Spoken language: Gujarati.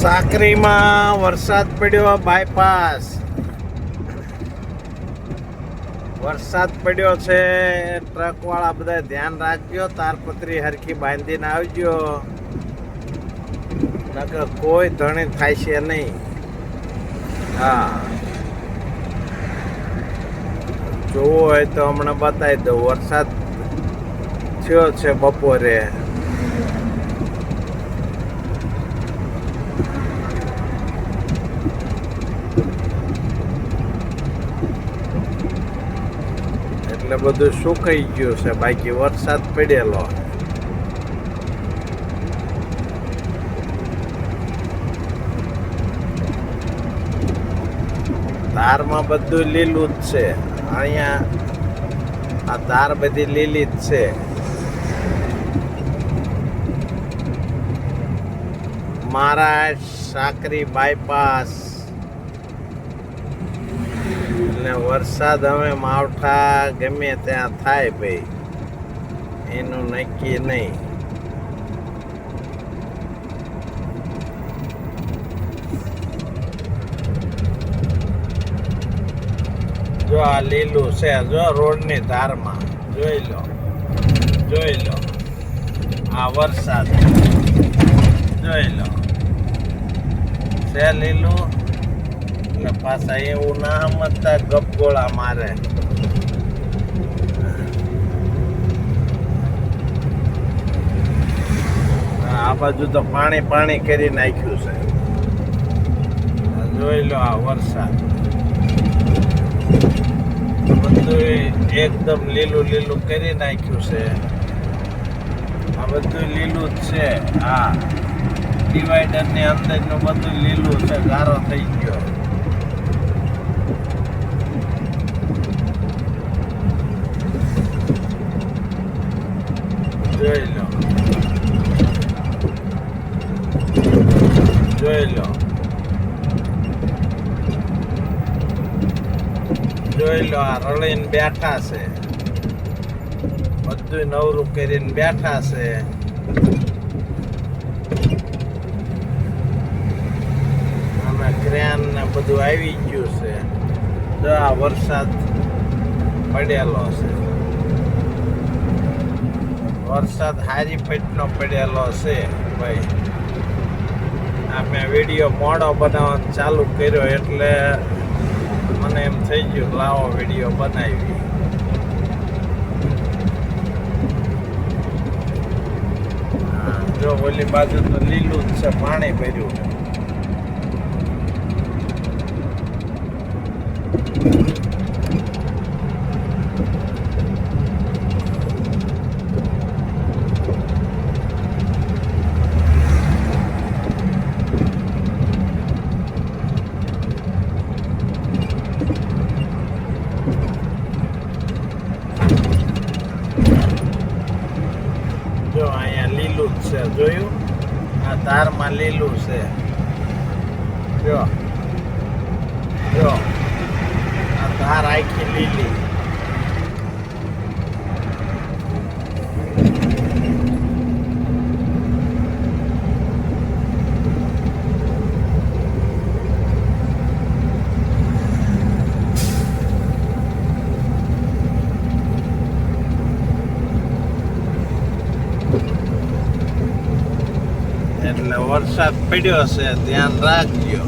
સાકરીમાં વરસાદ પડ્યો. બાયપાસ વરસાદ પડ્યો છે. ટ્રક વાળા બધા ધ્યાન રાખજો. તારપત્રી હરખી બાંધીને આવજો, નકર કોઈ ધણી થાય છે નહીં. હા, જોવો હોય તો હમણાં બતાવી દઉં. વરસાદ થયો છે બપોરે. એટલે બધું સુકાઈ ગયું છે, બાકી વરસાદ પડેલો. ધારમાં બધું લીલું જ છે. અહીંયા આ ધાર બધી લીલી જ છે. મહારાષ્ટ્ર સાકરી બાયપાસ. એટલે વરસાદ હવે માવઠા ગમે ત્યાં થાય ભાઈ, એનું નક્કી નહીં. જો આ લીલું છે, જો રોડની ધારમાં જોઈ લો, જોઈ લો. આ વરસાદ જોઈ લો છે લીલું. એટલે પાછા એવું ના સમજતા ગપગોળા મારે. આ બાજુ તો પાણી પાણી કરી નાખ્યું છે. જોઈ લો આ વરસાદ, બધું એકદમ લીલું લીલું કરી નાખ્યું છે. આ બધું લીલું જ છે. હા, ડિવાઈડર ની અંદર નું બધું લીલું છે, ગારો થઈ ગયો. જોઈ લો, જોઈ લો, જોઈ લો. આ રળીને બેઠા છે, બધું નવરું કરીને બેઠા છે. અને ક્રેન ને બધું આવી ગયું છે. જો આ વરસાદ પડેલો છે. વરસાદ હારી પેટનો પડેલો છે ભાઈ. આ મેં વિડીયો મોડો બનાવવાનું ચાલુ કર્યો એટલે મને એમ થઈ ગયું લાવો વિડીયો બનાવી. જો ઓલી બાજુ તો લીલું જ છે, પાણી ભર્યું. જો અહીંયા લીલું જ છે, જોયું? આ તારમાં લીલું છે. જો જો આ તાર આખી લીલી. એટલે વરસાદ પડ્યો છે, ધ્યાન રાખજો.